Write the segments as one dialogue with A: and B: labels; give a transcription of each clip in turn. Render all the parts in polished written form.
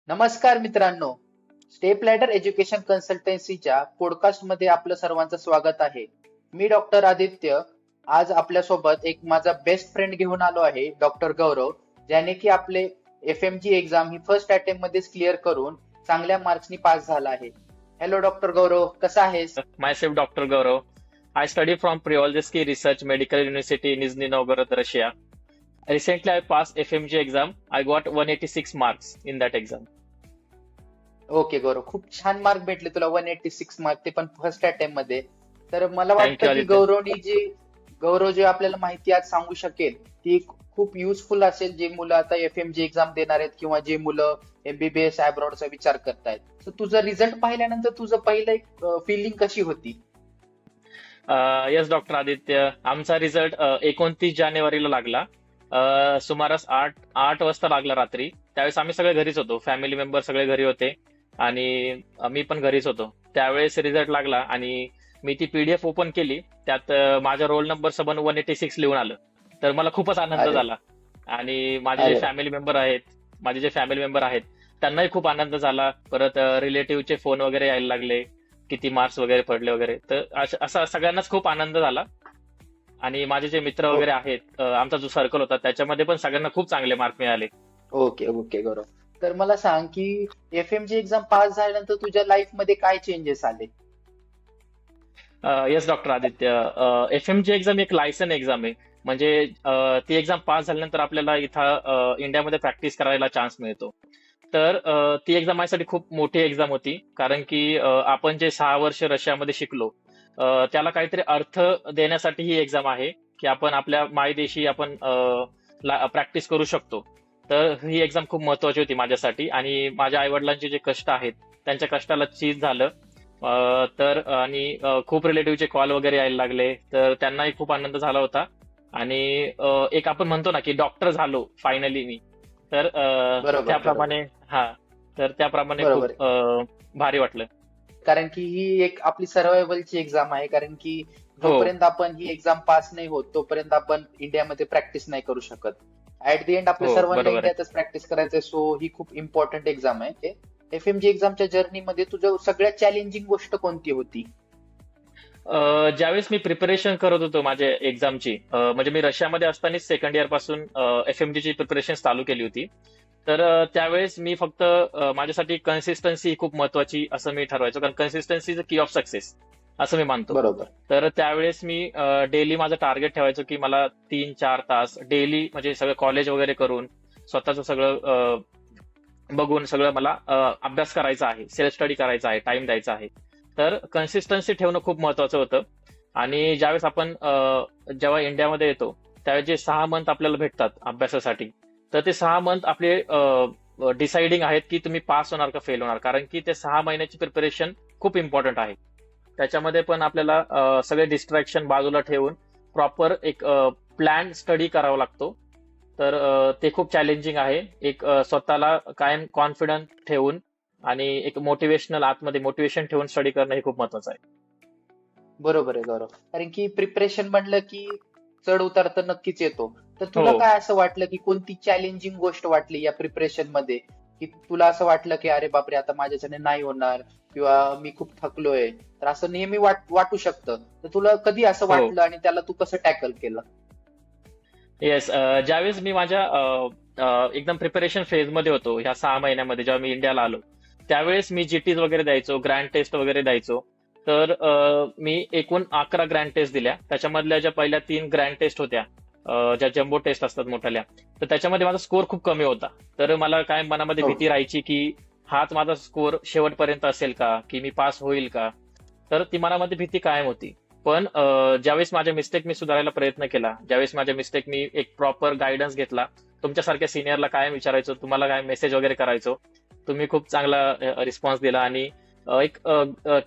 A: नमस्कार मित्रांनो, step ladder education कन्सल्टन्सीच्या पॉडकास्टमध्ये आपलं सर्वांचं स्वागत आहे. मी डॉक्टर आदित्य. आज आपल्यासोबत एक माझा बेस्ट फ्रेंड घेऊन आलो आहे, डॉक्टर गौरव, ज्याने की आपले FMG एक्झाम ही फर्स्ट अटेम्प्ट मध्येच क्लिअर करून चांगल्या मार्क्सनी पास झाला आहे. हॅलो डॉक्टर गौरव, कसा आहेस?
B: Myself, Dr. Gaurav. I study from Privalsky Research Medical University in Nizhny Novgorod, Russia. Recently, I passed FMG exam. I got 186 marks in that exam.
A: Okay Gaurav, खूप छान mark भेटले तुला, 186 मार्क, ते पण फर्स्ट अटेम्प्ट मध्ये. तर मला
B: Thank you,
A: वाटतं की
B: Aditya.
A: गौरव जे आपल्याला माहिती आज सांगू शकेल ती खूप युजफुल असेल, जे मुलं आता FMG एक्झाम देणार आहेत किंवा जे मुलं MBBS अब्रॉडचा विचार करतायत. तर तुझा रिझल्ट पाहिल्यानंतर तुझं पहिलं फिलिंग कशी होती?
B: येस डॉक्टर आदित्य, आमचा रिझल्ट 29 जानेवारीला लागला. सुमारास 8 वाजता लागला रात्री. त्यावेळेस आम्ही सगळे घरीच होतो, फॅमिली मेंबर सगळे घरी होते आणि मी पण घरीच होतो. त्यावेळेस रिझल्ट लागला आणि मी ती PDF ओपन केली. त्यात माझा रोल नंबर सबन 186 लिहून आलं. तर मला खूपच आनंद
A: अरे
B: झाला आणि
A: अरे
B: माझे जे फॅमिली मेंबर आहेत त्यांनाही खूप आनंद झाला. परत रिलेटिव्हचे फोन वगैरे यायला लागले, किती मार्क्स वगैरे पडले वगैरे. तर असा सगळ्यांनाच खूप आनंद झाला. आणि माझे जे मित्र
A: ओ-
B: वगैरे आहेत, आमचा जो सर्कल होता त्याच्यामध्ये पण सगळ्यांना खूप चांगले मार्क मिळाले.
A: ओके ओके गौरव, तर मला सांग की FMG एक्झाम पास झाल्यानंतर तुझ्या लाईफ मध्ये काय चेंजेस आले?
B: Yes doctor Aditya, FMG exam एक लायसन एक्झाम आहे. म्हणजे ती एक्झाम पास झाल्यानंतर आपल्याला इथं इंडियामध्ये प्रॅक्टिस करायला चान्स मिळतो. तर ती एक्झाम माझ्यासाठी खूप मोठी एक्झाम होती, कारण की आपण जे 6 वर्ष रशियामध्ये शिकलो, त्याला काहीतरी अर्थ देण्यासाठी ही एक्झाम आहे, की आपण आपल्या मायदेशी आपण प्रॅक्टिस करू शकतो. तर ही एक्झाम खूप महत्वाची होती माझ्यासाठी आणि माझ्या आई वडिलांचे जे कष्ट आहेत त्यांच्या कष्टाला चीज झालं. तर आणि खूप रिलेटिव्हचे कॉल वगैरे यायला लागले, तर त्यांनाही खूप आनंद झाला होता. आणि एक आपण म्हणतो ना की डॉक्टर झालो फायनली मी. तर
A: बरोबर बरोबर
B: त्याप्रमाणे
A: बरोबर
B: खूप भारी वाटलं.
A: कारण की ही एक आपली सर्वायवलची एक्झाम आहे. कारण की
B: हो,
A: जोपर्यंत आपण ही एक्झाम पास नाही होत तोपर्यंत आपण इंडियामध्ये प्रॅक्टिस नाही करू शकत. ऍट दी एंड आपल्या
B: हो,
A: सर्वांना
B: बरोबर आहे.
A: इंडियातच प्रॅक्टिस करायचंय. सो ही खूप इम्पॉर्टंट एक्झाम आहे. FMG एक्झामच्या जर्नीमध्ये तुझं सगळ्यात चॅलेंजिंग गोष्ट कोणती होती?
B: ज्यावेळेस मी प्रिपरेशन करत होतो माझ्या एक्झामची, म्हणजे मी रशियामध्ये असतानाच सेकंड इयर पासून FMG ची प्रिपरेशन चालू केली होती. तर त्यावेळेस मी फक्त माझ्यासाठी कन्सिस्टन्सी खूप महत्वाची असं मी ठरवायचो, कारण consistency is the key of success असं मी मानतो.
A: बरोबर
B: तर त्यावेळेस मी डेली माझं टार्गेट ठेवायचो की मला 3-4 तास डेली, म्हणजे सगळं कॉलेज वगैरे करून स्वतःचं सगळं बघून सगळं मला अभ्यास करायचा आहे, सेल्फ स्टडी करायचा आहे, टाइम द्यायचा आहे. तर कन्सिस्टन्सी ठेवणं खूप महत्वाचं होतं. आणि ज्यावेळेस आपण जेव्हा इंडियामध्ये येतो त्यावेळेस जे 6 मंथ आपल्याला भेटतात अभ्यासासाठी, तर ते 6 मंथ आपले डिसाइडिंग आहेत की तुम्ही पास होणार का फेल होणार, कारण की ते 6 महिन्याची प्रिपरेशन खूप इम्पॉर्टंट आहे. त्याच्यामध्ये पण आपल्याला सगळे डिस्ट्रॅक्शन बाजूला ठेवून प्रॉपर एक प्लॅन स्टडी करावा लागतो. तर ते खूप चॅलेंजिंग आहे. एक स्वतःला कायम कॉन्फिडंट ठेवून आणि एक मोटिवेशनल आतमध्ये मोटिवेशन ठेवून स्टडी करणं हे खूप महत्वाचं आहे.
A: बरोबर आहे गौरव. कारण की प्रिपरेशन म्हणलं की चढ उतार तर नक्कीच येतो. तर
B: हो.
A: तुला काय असं वाटलं की कोणती चॅलेंजिंग गोष्ट वाटली या प्रिपरेशन मध्ये, की तुला असं वाटलं की अरे बापरे आता माझ्याच्याने नाही होणार किंवा मी खूप थकलोय? तर असं नेहमी वाटू शकतं. तर तुला कधी असं
B: हो.
A: वाटलं आणि त्याला तू कसं टॅकल केलं?
B: येस, ज्यावेळेस मी माझ्या एकदम प्रिपरेशन फेजमध्ये होतो, ह्या 6 महिन्यामध्ये जेव्हा मी इंडियाला आलो, त्यावेळेस मी GTs वगैरे द्यायचो, ग्रँड टेस्ट वगैरे द्यायचो. तर मी एकूण 11 ग्रँड टेस्ट दिल्या. त्याच्यामधल्या ज्या पहिल्या 3 ग्रँड टेस्ट होत्या, ज्या जम्बो टेस्ट असतात मोठ्याल्या, तर त्याच्यामध्ये माझा स्कोअर खूप कमी होता. तर मला काय मनामध्ये
A: हो
B: भीती राहायची की हाच माझा स्कोअर शेवटपर्यंत असेल का, की मी पास होईल का. तर ती मनामध्ये भीती कायम होती. पण ज्यावेळेस माझ्या मिस्टेक मी सुधारायला प्रयत्न केला, ज्यावेळेस माझ्या मिस्टेक मी एक प्रॉपर गायडन्स घेतला, तुमच्यासारख्या सिनियरला कायम विचारायचो, तुम्हाला काय मेसेज वगैरे करायचो, तुम्ही खूप चांगला रिस्पॉन्स दिला. आणि एक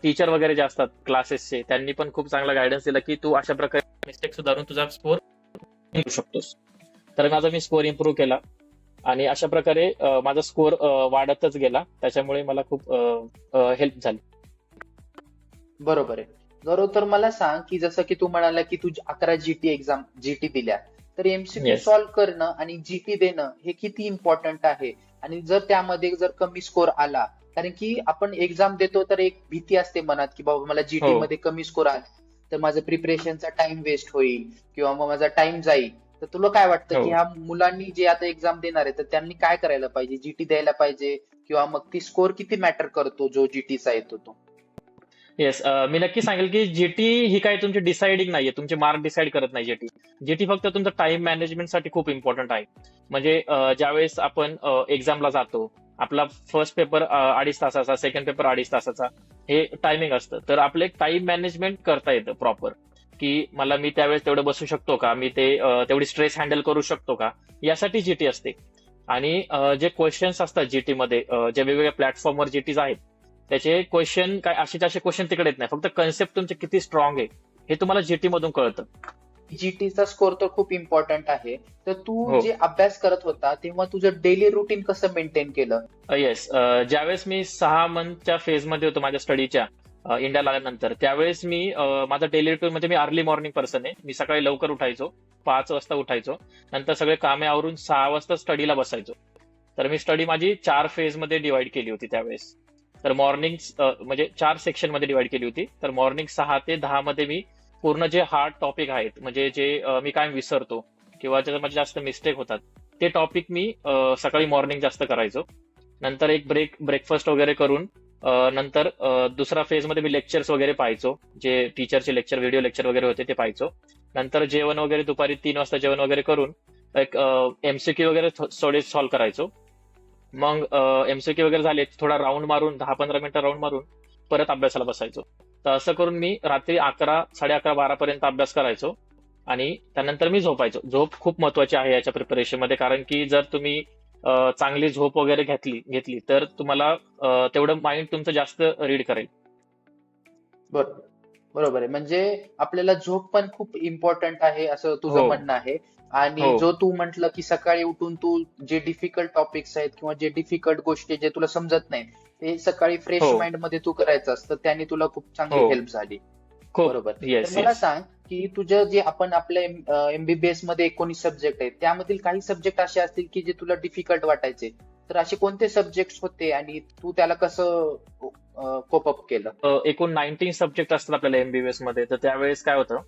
B: टीचर वगैरे जे असतात क्लासेसचे, त्यांनी पण खूप चांगला गायडन्स दिला की तू अशा प्रकारे मिस्टेक सुधारून तुझा स्कोअर करू शकतोस. तर माझा मी स्कोअर इम्प्रूव्ह केला आणि अशा प्रकारे माझा स्कोअर वाढतच गेला. त्याच्यामुळे मला खूप हेल्प झाली.
A: बरोबर आहे गौरव. तर मला सांग की जसं की तू म्हणाला की तू 11 GT दिल्या, तर MCQ
B: येस.
A: सॉल्व्ह करणं आणि GT देणं हे किती इम्पॉर्टंट आहे? आणि जर त्यामध्ये जर कमी स्कोर आला, कारण की आपण एक्झाम देतो तर एक भीती असते मनात की बाबा मला जीटी
B: हो.
A: मध्ये कमी स्कोर आला तर माझं प्रिपरेशनचा टाइम वेस्ट होईल किंवा मग माझा टाइम जाईल. तर तुला काय वाटतं की
B: हो.
A: ह्या मुलांनी जे आता एक्झाम देणार आहे तर त्यांनी काय करायला पाहिजे? जीटी द्यायला पाहिजे किंवा मग ती स्कोर किती मॅटर करतो जो जीटीचा येतो तो?
B: येस, मी नक्की सांगेल की जीटी ही काही तुमची डिसाइडिंग नाहीये, तुमचे मार्क डिसाईड करत नाही जीटी. जीटी फक्त तुमचं टाइम मॅनेजमेंटसाठी खूप इम्पॉर्टंट आहे. म्हणजे ज्यावेळेस आपण एक्झामला जातो, आपला फर्स्ट पेपर 2.5 तासाचा, सेकंड पेपर 2.5 तासाचा, हे टायमिंग असतं. तर आपलं एक टाइम मॅनेजमेंट करता येतं प्रॉपर, की मला मी त्यावेळेस तेवढं बसू शकतो का, मी ते तेवढी स्ट्रेस हँडल करू शकतो का, यासाठी जीटी असते. आणि जे क्वेश्चन्स असतात जीटी मध्ये, जे वेगवेगळ्या प्लॅटफॉर्मवर जीटीज आहेत, त्याचे क्वेश्चन काय असे असे क्वेश्चन तिकडे येत नाही, फक्त कन्सेप्ट तुमचे किती स्ट्रॉंग आहे हे तुम्हाला जीटी मधून कळतं.
A: जीटीचा स्कोर तर खूप इम्पॉर्टंट आहे. तर तू
B: हो.
A: जे अभ्यास करत होता तेव्हा तुझं डेली रुटीन कसं मेंटेन केलं?
B: येस, ज्यावेळेस मी 6 मंथच्या फेजमध्ये होतो माझ्या स्टडीच्या, इंडियाला आल्यानंतर, त्यावेळेस मी माझा डेली रुटीन म्हणजे मी अर्ली मॉर्निंग पर्सन आहे. मी सकाळी लवकर उठायचो, 5 वाजता उठायचो. नंतर सगळे कामे आवरून 6 वाजता स्टडीला बसायचो. तर मी स्टडी माझी 4 फेजमध्ये डिवाइड केली होती त्यावेळेस. तर मॉर्निंग म्हणजे 4 सेक्शन मध्ये डिवाइड केली होती. तर मॉर्निंग 6 ते 10 मध्ये मी पूर्ण जे हार्ड टॉपिक आहेत, म्हणजे जे मी काय विसरतो किंवा ज्याच्यात माझे जास्त मिस्टेक होतात, ते टॉपिक मी सकाळी मॉर्निंग जास्त करायचो. नंतर एक ब्रेकफास्ट वगैरे करून नंतर दुसरा फेजमध्ये मी लेक्चर्स वगैरे पाहायचो, जे टीचरचे लेक्चर, व्हिडिओ लेक्चर वगैरे होते ते पाहायचो. नंतर जेवण वगैरे दुपारी 3 वाजता जेवण वगैरे करून एक एमसीक्यू वगैरे थोडे सॉल्व्ह करायचो. मग एमसीक्यू वगैरे झाले, थोडा राऊंड मारून 10-15 मिनिटं राऊंड मारून परत अभ्यासाला बसायचो. तर असं करून मी रात्री 11, 11:30, 12 पर्यंत अभ्यास करायचो आणि त्यानंतर मी झोपायचो. झोप खूप महत्वाची आहे याच्या प्रिपरेशन मध्ये, कारण की जर तुम्ही चांगली झोप वगैरे घेतली तर तुम्हाला तेवढं माइंड तुमचं जास्त रीड करेल.
A: बरोबर. बरोबर आहे. म्हणजे आपल्याला झोप पण खूप इम्पॉर्टंट आहे असं तुझं
B: हो.
A: म्हणणं आहे. आणि
B: हो.
A: जो तू म्हटलं की सकाळी उठून तू जे डिफिकल्ट टॉपिक्स आहेत किंवा जे डिफिकल्ट गोष्टी जे तुला समजत नाही ते सकाळी फ्रेश
B: हो.
A: माइंड मध्ये तू करायचं असतं त्याने तुला खूप चांगली
B: हो.
A: हेल्प झाली.
B: खूप.
A: बरोबर. तर
B: येस,
A: मला
B: येस.
A: सांग की तुझं जे आपण आपल्या एमबीबीएस मध्ये 19 सब्जेक्ट आहेत त्यामधील काही सब्जेक्ट असे असतील की जे तुला डिफिकल्ट वाटायचे. तर असे कोणते सब्जेक्ट होते आणि तू त्याला कसं कोप अप केलं?
B: एकूण 19 सब्जेक्ट असतात आपल्याला एमबीबीएस मध्ये. तर त्यावेळेस काय होतं,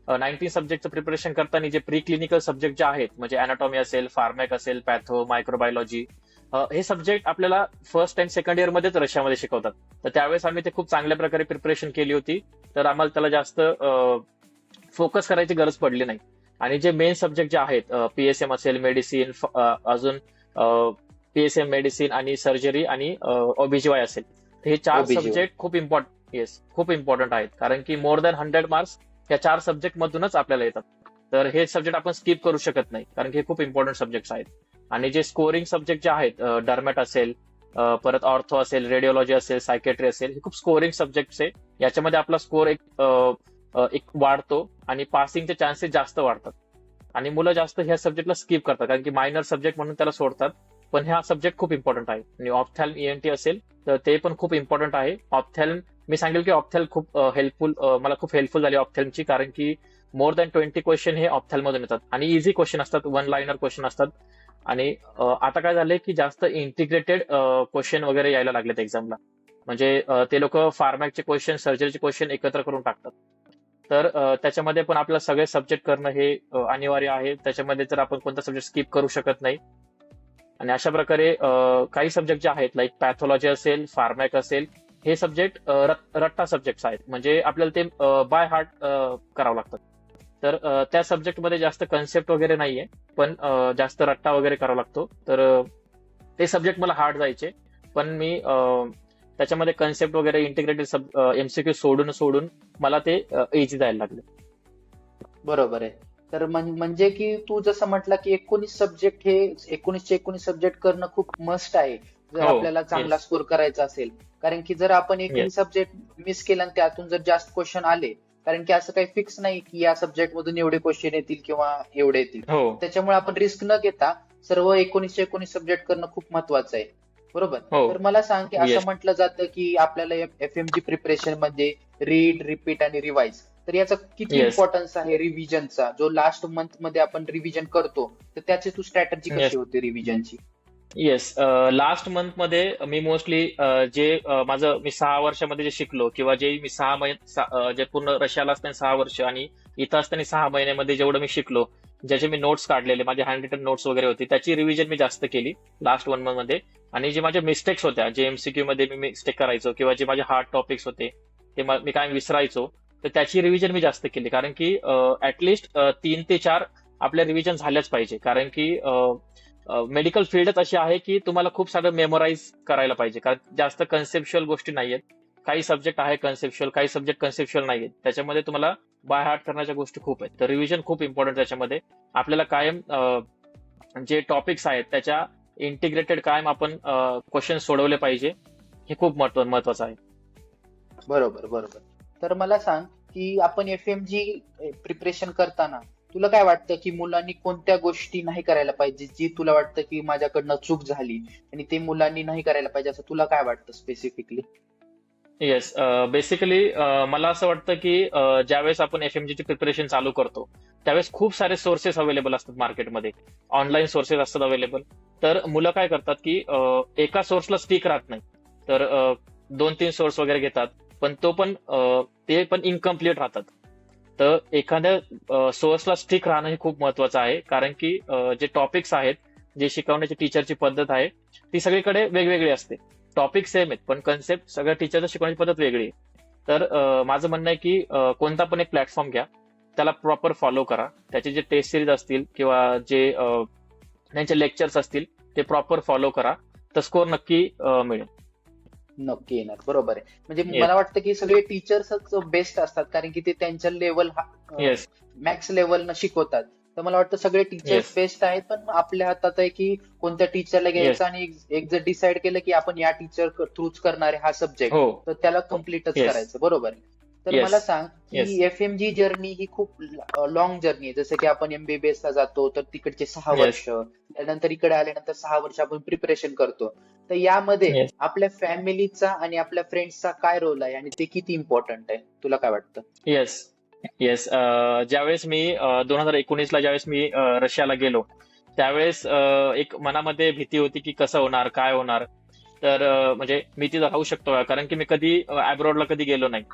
B: 19 सब्जेक्टचं प्रिपरेशन करताना जे प्री क्लिनिकल सब्जेक्ट जे आहेत, म्हणजे अॅनाटॉमी असेल, फार्मॅक असेल, पॅथो, मायक्रोबायोलॉजी, हे सब्जेक्ट आपल्याला फर्स्ट अँड सेकंड इयर मध्येच रशियामध्ये शिकवतात. तर त्यावेळेस आम्ही ते खूप चांगल्या प्रकारे प्रिपरेशन केली होती. तर आम्हाला त्याला जास्त फोकस करायची गरज पडली नाही. आणि जे मेन सब्जेक्ट जे आहेत, पीएसएम असेल, मेडिसिन, अजून पीएसएम, मेडिसिन आणि सर्जरी आणि ओबीजीवाय असेल, तर हे 4
A: ओबीजी.
B: सब्जेक्ट खूप इम्पॉर्टंट आहेत, कारण की मोर दॅन 100 मार्क्स या 4 सब्जेक्ट मधूनच आपल्याला येतात. तर हे सब्जेक्ट आपण स्किप करू शकत नाही, कारण की हे खूप इम्पॉर्टंट सब्जेक्ट आहेत. आणि जे स्कोरिंग सब्जेक्ट जे आहेत, डर्मॅट असेल, परत ऑर्थो असेल, रेडिओलॉजी असेल, सायकेट्री असेल, हे खूप स्कोरिंग सब्जेक्ट आहे. याच्यामध्ये आपला स्कोर एक वाढतो आणि पासिंगचे चान्सेस जास्त वाढतात. आणि मुलं जास्त ह्या सब्जेक्टला स्किप करतात, कारण की मायनर सब्जेक्ट म्हणून त्याला सोडतात. पण हा सब्जेक्ट खूप इम्पॉर्टंट आहे. आणि ऑप्थॅल्म ईएनटी असेल तर ते पण खूप इम्पॉर्टंट आहे. ऑप्थॅल्म, मी सांगेल की ऑप्थॅल्म खूप हेल्पफुल, मला खूप हेल्पफुल झाली ऑप्थॅल्मची, कारण की मोर दॅन 20 क्वेश्चन हे ऑप्थॅल्म मधून येतात आणि इझी क्वेश्चन असतात, 1 लाइनर क्वेश्चन असतात. आणि आता काय झालंय की जास्त इंटिग्रेटेड क्वेश्चन वगैरे यायला लागलेत एक्झामला. म्हणजे ते लोक फार्मॅकचे क्वेश्चन, सर्जरीचे क्वेश्चन एकत्र करून टाकतात. तर त्याच्यामध्ये पण आपल्याला सगळे सब्जेक्ट करणं हे अनिवार्य आहे. त्याच्यामध्ये तर आपण कोणता सब्जेक्ट स्किप करू शकत नाही. आणि अशा प्रकारे काही सब्जेक्ट जे आहेत, लाईक पॅथॉलॉजी असेल, फार्मॅक असेल, हे सब्जेक्ट रट्टा सब्जेक्ट आहेत, म्हणजे आपल्याला ते बाय हार्ट करावं लागतात. तर त्या सब्जेक्टमध्ये जास्त कन्सेप्ट वगैरे नाहीये, पण जास्त रट्टा वगैरे करावा लागतो. तर ते सब्जेक्ट मला हार्ड जायचे, पण मी त्याच्यामध्ये कन्सेप्ट वगैरे इंटिग्रेटेड एमसीक्यू सोडून सोडून मला ते इझी जायला लागले.
A: बरोबर आहे. तर म्हणजे की तू जसं म्हटलं की 19 सब्जेक्ट हे 19चे 19 सब्जेक्ट करणं खूप मस्ट आहे जर
B: हो.
A: आपल्याला चांगला
B: येस.
A: स्कोर करायचा असेल. कारण की जर आपण एकही
B: येस.
A: सब्जेक्ट मिस केला आणि त्यातून जर जास्त क्वेश्चन आले, कारण की असं काही फिक्स नाही की या सब्जेक्ट मधून एवढे क्वेश्चन येतील किंवा एवढे येतील.
B: हो.
A: त्याच्यामुळे आपण रिस्क न घेता सर्व 19चे 19 सब्जेक्ट करणं खूप महत्वाचं आहे. बरोबर.
B: हो.
A: तर मला सांग की असं
B: येस.
A: म्हटलं जातं की आपल्याला एफएमजी प्रिपरेशन मध्ये रीड, रिपीट आणि रिवाइज, तर याचा किती
B: येस.
A: इम्पॉर्टन्स आहे रिव्हिजनचा? जो लास्ट मंथ मध्ये आपण रिव्हिजन करतो तर त्याची तू स्ट्रॅटेजी कशी
B: येस.
A: होती रिव्हिजनची?
B: येस. लास्ट मंथ मध्ये मी मोस्टली जे माझं मी 6 वर्षामध्ये जे शिकलो किंवा जे मी 6 महिने जे पूर्ण रशियाला असताना 6 वर्ष आणि इथं असताना 6 महिन्यामध्ये जेवढं मी शिकलो, ज्याचे मी नोट्स काढलेले, माझे हँड रिटन नोट्स वगैरे होती, त्याची रिव्हिजन मी जास्त केली लास्ट 1 मंथ मध्ये. आणि जे माझ्या मिस्टेक्स होत्या, जे एमसीक्यू मध्ये मी मिस्टेक करायचो किंवा जे माझे हार्ड टॉपिक्स होते ते मी काय विसरायचो, तर त्याची रिव्हिजन मी जास्त केली. कारण की ऍटलिस्ट 3 ते 4 आपल्या रिव्हिजन झाल्याच पाहिजे. कारण की मेडिकल फील्डच अशी आहे की तुम्हाला खूप सारं मेमोराईज करायला पाहिजे, कारण जास्त कन्सेप्च्युअल गोष्टी नाहीयेत. काही सब्जेक्ट आहे कन्सेप्च्युअल, काही सब्जेक्ट कन्सेप्च्युअल नाहीयेत. त्याच्यामध्ये तुम्हाला बाय हार्ट करण्याच्या गोष्टी खूप आहेत. तर रिव्हिजन खूप इम्पॉर्टंट त्याच्यामध्ये. आपल्याला कायम जे टॉपिक्स आहेत त्याच्या इंटिग्रेटेड कायम आपण क्वेश्चन सोडवले पाहिजे. हे खूप महत्वाचं आहे.
A: बरोबर बरोबर. तर मला सांग की आपण एफएमजी प्रिपरेशन करताना तुला काय वाटतं की मुलांनी कोणत्या गोष्टी नाही करायला पाहिजे, जी तुला वाटतं की माझ्याकडनं चूक झाली आणि ते मुलांनी नाही करायला पाहिजे, असं तुला काय वाटतं स्पेसिफिकली?
B: येस. बेसिकली मला असं वाटतं की ज्यावेळेस आपण एफएमजीची प्रिपरेशन चालू करतो त्यावेळेस खूप सारे सोर्सेस अवेलेबल असतात मार्केटमध्ये. ऑनलाईन सोर्सेस असतात अवेलेबल. तर मुलं काय करतात की एका सोर्सला स्टिक राहत नाही. तर 2-3 सोर्स वगैरे घेतात, पण ते पण इनकम्प्लीट राहतात. तर एखाद्या सोर्सला स्टिक राहणं हे खूप महत्वाचं आहे. कारण की जे टॉपिक्स आहेत, जे शिकवण्याची टीचरची पद्धत आहे, ती सगळीकडे वेगवेगळी असते. टॉपिक सेम आहेत पण कन्सेप्ट सगळ्या टीचरचं शिकवण्याची पद्धत वेगळी आहे. तर माझं म्हणणं आहे की कोणता पण एक प्लॅटफॉर्म घ्या, त्याला प्रॉपर फॉलो करा. त्याचे जे टेस्ट सिरीज असतील किंवा जे त्यांचे लेक्चर्स असतील ते प्रॉपर फॉलो करा, तर स्कोर नक्की मिळेल.
A: नक्की येणार, बरोबर आहे. म्हणजे
B: येस.
A: मला वाटतं की सगळे टीचर्सच बेस्ट असतात, कारण की ते त्यांच्या लेवल
B: येस.
A: मॅक्स लेवलनं शिकवतात. तर मला वाटतं सगळे टीचर्स
B: येस.
A: बेस्ट आहेत, पण आपल्या हातात आहे की कोणत्या टीचरला
B: येस.
A: घ्यायचं. आणि एक जर डिसाईड केलं की आपण या टीचर थ्रूच करणार आहे हा सब्जेक्ट,
B: हो.
A: तर त्याला कम्प्लीटच
B: येस.
A: करायचं, बरोबर आहे. तर
B: येस.
A: मला सांग
B: येस.
A: की एफएमजी जर्नी ही खूप लॉंग जर्नी आहे. जसं की आपण एमबीबीएस ला जातो तर तिकडचे 6 वर्ष,
B: येस.
A: त्यानंतर इकडे आल्यानंतर 6 वर्ष आपण प्रिपरेशन करतो. तर यामध्ये
B: येस.
A: आपल्या फॅमिलीचा आणि आपल्या फ्रेंड्सचा काय रोल आहे आणि ते किती इम्पॉर्टंट आहे, तुला काय वाटतं?
B: येस. येस. ज्यावेळेस मी 2019ला ज्यावेळेस मी रशियाला गेलो, त्यावेळेस एक मनामध्ये भीती होती की कसं होणार, काय होणार. तर म्हणजे मी तिथं राहू शकतो का? कारण की मी कधी अब्रॉडला कधी गेलो नाही.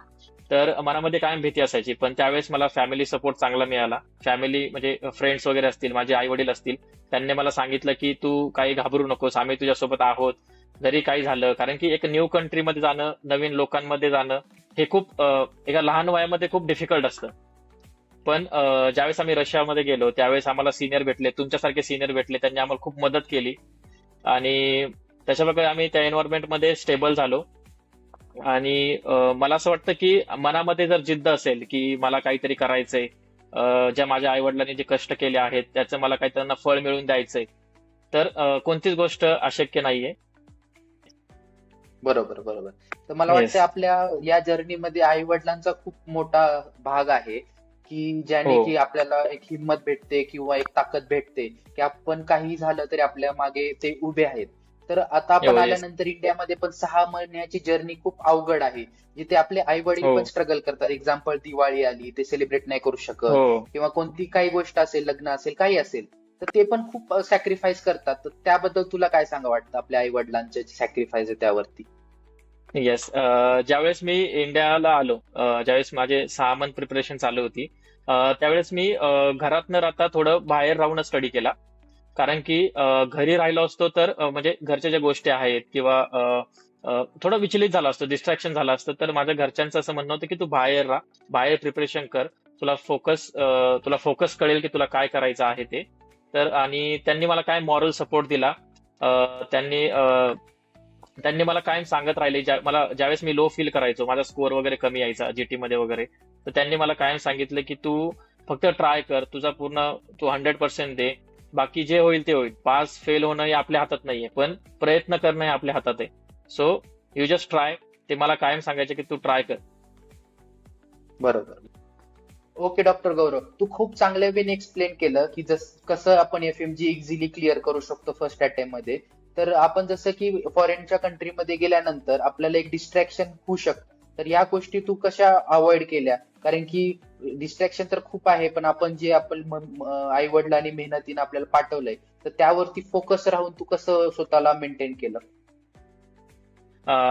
B: तर मनामध्ये कायम भीती असायची. पण त्यावेळेस मला फॅमिली सपोर्ट चांगला मिळाला. फॅमिली म्हणजे फ्रेंड्स वगैरे असतील, माझे आई वडील असतील, त्यांनी मला सांगितलं की तू काही घाबरू नकोस, आम्ही तुझ्यासोबत आहोत. जरी काही झालं, कारण की एक न्यू कंट्रीमध्ये जाणं, नवीन लोकांमध्ये जाणं, हे खूप एका लहान वयामध्ये खूप डिफिकल्ट असतं. पण ज्यावेळेस आम्ही रशियामध्ये गेलो त्यावेळेस आम्हाला सिनियर भेटले, तुमच्यासारखे सिनियर भेटले, त्यांनी आम्हाला खूप मदत केली. आणि त्याच्या प्रकारे आम्ही त्या एन्व्हायरमेंटमध्ये स्टेबल झालो. आणि मला असं वाटतं की मनामध्ये जर जिद्द असेल की मला काहीतरी करायचंय, ज्या माझ्या आई वडिलांनी जे कष्ट केले आहेत त्याचं मला काही त्यांना फळ मिळवून द्यायचंय, तर कोणतीच गोष्ट अशक्य नाहीये.
A: बरोबर बरोबर. तर मला
B: येस.
A: वाटतं आपल्या या जर्नीमध्ये आई वडिलांचा खूप मोठा भाग आहे, की
B: हो.
A: ज्याने की आपल्याला एक हिंमत भेटते किंवा एक ताकद भेटते की आपण काही झालं तरी आपल्या मागे ते उभे आहेत. तर आता आपण
B: हो. येस.
A: आल्यानंतर इंडियामध्ये पण 6 महिन्याची जर्नी खूप अवघड आहे, जिथे आपले आई वडील
B: हो.
A: पण स्ट्रगल करतात. एक्झाम्पल दिवाळी आली, ते सेलिब्रेट नाही करू शकत,
B: हो.
A: किंवा कोणती काही गोष्ट असेल, लग्न असेल, काही असेल, तर ते पण खूप सॅक्रिफाईस करतात. तर त्याबद्दल तुला काय सांगा वाटतं, आपल्या आई वडिलांचे सॅक्रिफाईस आहे त्यावरती?
B: येस. ज्यावेळेस मी इंडियाला आलो, ज्यावेळेस माझे 6 मंथ प्रिपरेशन चालू होती, त्यावेळेस मी घरात न राहता थोडं बाहेर राहूनच स्टडी केला. कारण की घरी राहिलो असतो तर म्हणजे घरच्या ज्या गोष्टी आहेत किंवा थोडं विचलित झालं असतं, डिस्ट्रॅक्शन झालं असतं. तर माझ्या घरच्यांचं असं म्हणणं होतं की तू बाहेर राहा, बाहेर प्रिपरेशन कर, तुला फोकस कळेल की तुला काय करायचं आहे ते. तर आणि त्यांनी मला काय मॉरल सपोर्ट दिला. त्यांनी त्यांनी मला कायम सांगत राहिले, मला ज्यावेळेस मी लो फील करायचो, माझा स्कोअर वगैरे कमी यायचा जीटी मध्ये वगैरे, तर त्यांनी मला कायम सांगितलं की तू फक्त ट्राय कर, तू 100% दे. बाकी जे होईल ते होईल. पास फेल होणं हे आपल्या हातात नाहीये, पण प्रयत्न करणं हे आपल्या हातात आहे. So you just try. ते मला कायम सांगायचे की तू ट्राय कर.
A: बरोबर. ओके डॉक्टर गौरव, तू खूप चांगल्या वेने एक्सप्लेन केलं की कसं आपण एफएमजी इझिली क्लिअर करू शकतो फर्स्ट अटेम्प्ट मध्ये. तर आपण जसं की फॉरेनच्या कंट्रीमध्ये गेल्यानंतर आपल्याला एक डिस्ट्रॅक्शन होऊ शकतं, तर या गोष्टी तू कशा अवॉइड केल्या कारण की डिस्ट्रॅक्शन तर खूप आहे, पण आपण जे आपण आई वडिलांनी मेहनतीने आपल्याला पाठवलंय, तर त्यावरती फोकस राहून तू कसं स्वतःला मेंटेन केलं?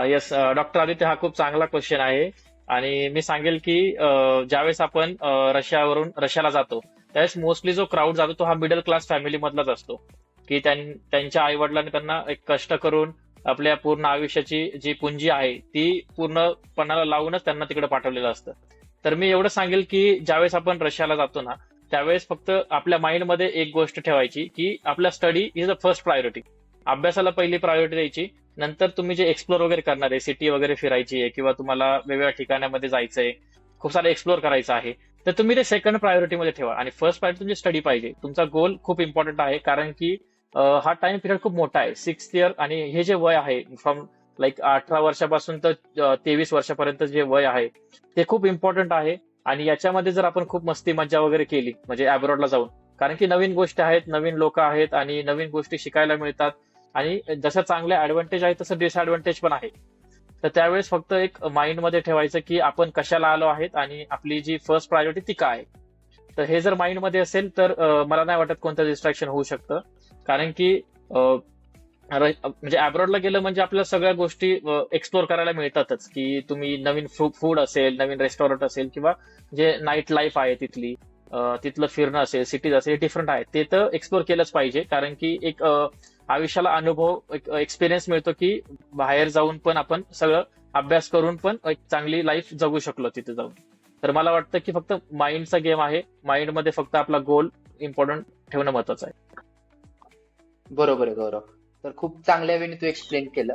B: येस, डॉक्टर आदित्य, हा खूप चांगला क्वेश्चन आहे. आणि मी सांगेल की ज्यावेळेस आपण रशियाला जातो, त्यावेळेस मोस्टली जो क्राऊड जातो तो हा मिडल क्लास फॅमिली मधलाच असतो. की त्यांच्या आई वडिलांनी त्यांना एक कष्ट करून आपल्या पूर्ण आयुष्याची जी पुंजी आहे ती पूर्णपणाला लावूनच त्यांना तिकडे पाठवलेलं असतं. तर मी एवढं सांगेल की ज्यावेळेस आपण रशियाला जातो ना, त्यावेळेस फक्त आपल्या माइंडमध्ये एक गोष्ट ठेवायची की आपला study is the first priority. अभ्यासाला पहिली प्रायोरिटी द्यायची. नंतर तुम्ही जे एक्सप्लोर वगैरे करणार आहे, सिटी वगैरे फिरायची आहे किंवा तुम्हाला वेगवेगळ्या ठिकाणामध्ये जायचंय, खूप सारं एक्सप्लोर करायचं आहे, तर तुम्ही ते सेकंड प्रायोरिटीमध्ये ठेवा आणि फर्स्ट प्रायोरिटी तुमची स्टडी पाहिजे. तुमचा गोल खूप इम्पॉर्टंट आहे, कारण की हा टाइम पिरियड खूप मोठा आहे, 6th इयर, आणि हे जे वय आहे फ्रॉम 18 वर्षापासून तर 23 वर्षापर्यंत जे वय आहे ते खूप इम्पॉर्टंट आहे. आणि याच्यामध्ये जर आपण खूप मस्ती मज्जा वगैरे केली म्हणजे अब्रॉडला जाऊन, कारण की नवीन गोष्टी आहेत, नवीन लोक आहेत आणि नवीन गोष्टी शिकायला मिळतात. आणि जसं चांगले ऍडव्हान्टेज आहे तसं डिसएडव्हान्टेज पण आहे. तर त्यावेळेस फक्त एक माइंडमध्ये ठेवायचं की आपण कशाला आलो आहेत आणि आपली जी फर्स्ट प्रायोरिटी ती काय आहे. तर हे जर माइंडमध्ये असेल तर मला नाही वाटत कोणतं डिस्ट्रॅक्शन होऊ शकतं. कारण की म्हणजे अब्रॉडला गेलं म्हणजे आपल्याला सगळ्या गोष्टी एक्सप्लोर करायला मिळतातच, की तुम्ही नवीन फूड असेल, नवीन रेस्टॉरंट असेल किंवा जे नाईट लाईफ आहे तिथली, तिथलं फिरणं असेल, सिटीज असेल, डिफरंट आहे, ते तर एक्सप्लोर केलंच पाहिजे. कारण की एक आयुष्याला अनुभव, एक एक्सपिरियन्स मिळतो की बाहेर जाऊन पण आपण सगळं अभ्यास करून पण एक चांगली लाईफ जगू शकलो तिथे जाऊन. तर मला वाटतं की फक्त माइंडचा गेम आहे, माइंडमध्ये फक्त आपला गोल इम्पॉर्टंट ठेवणं महत्वाचं आहे.
A: बरोबर आहे गौरव. तर खूप चांगल्या वेळी तू एक्सप्लेन केलं.